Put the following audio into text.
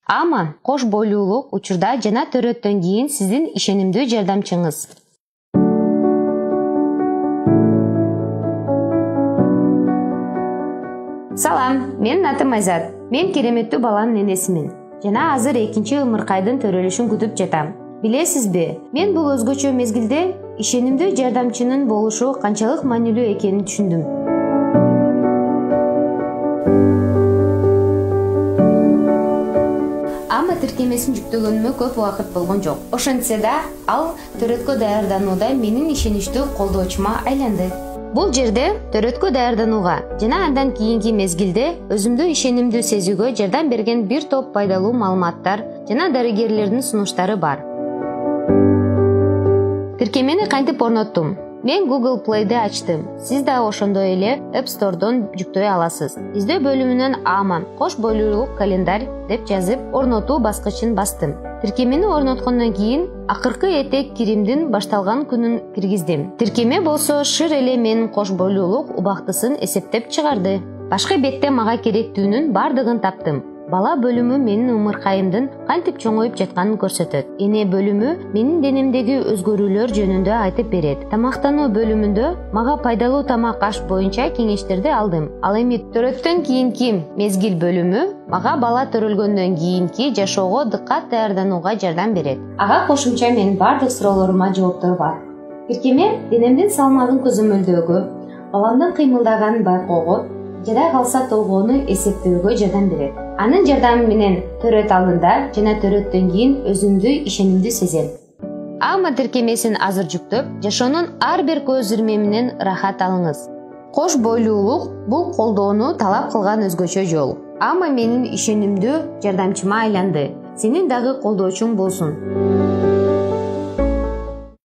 Ама кош бойлуулук учурда жана төрөттөн кийин сиздин ишенимдүү жардамчыңыз. Салам, менин атым Айзат. Мен кереметтүү баланын энесимин. Жана азыр экинчи ымыркайдын төрөлүшүн күтүп жатам. Билесизби, мен бул өзгөчө мезгилде ишенимдүү жардамчынын болушу канчалык маанилүү экенин түшүндүм. Ама тиркемесин жүктөгөнүмө көп убакыт болгон жок. Ошентсе да, ал төрөткө даярданууда менин ишеничтүү колдоочума айланды. Бул жерде төрөткө даярданууга жана андан кийинки мезгилде өзүмдү ишенимдүү сезүүгө жардам берген бир топ пайдалуу маалыматтар жана дарыгерлердин сунуштары бар. Тиркемени кантип орноттум? Мен Google Play'de ачтым. Сиз да ошондой эле App Store'дон жүктөй аласыз. Издөө бөлүмүнөн Ама кош бойлуулук календарь деп жазып, орнотуу баскычын бастым. Тиркемени орноткондон кийин акыркы этек киримдин башталган күнүн киргиздим. Тиркеме болсо шыр эле менин кош бойлуулук убактысын эсептеп чыгарды. Башкы бетте мага керектүүнүн бардыгын таптым. Бала бөлүмү менин умуркайымдын кантип чоңоюп жатканын көрсөтөт. Эне бөлүмү менин денемдеги өзгөрүүлөр жөнүндө айтып берет. Тамактануу бөлүмүндө мага пайдалуу тамак аш боюнча кеңештерди алдым. Ал эми төрөттөн кийинки мезгил бөлүмү мага бала төрөлгөндөн кийинки жашоого дыккат даярданууга жардам берет. Ага кошумча менин бардык суроолорума жооптор бар. Тиркеме денемдин салмагын көзөмөлдөөгө, баламдын кыймылдаганын байкоого, жада калса толгоону эсептөөгө жардам берет. Анын жардамы менен төрөт алдында жана төрөттөн кийин өзүмдү ишенимдүү сезем. Ама тиркемесин азыр жүктөп, жашоонун ар бир көз ирмеминен ырахат алыңыз. Кош бойлуулук бул колдоону талап кылган өзгөчө жол. Ама менин ишенимдүү жардамчыма айланды. Сенин дагы колдоочуң болсун.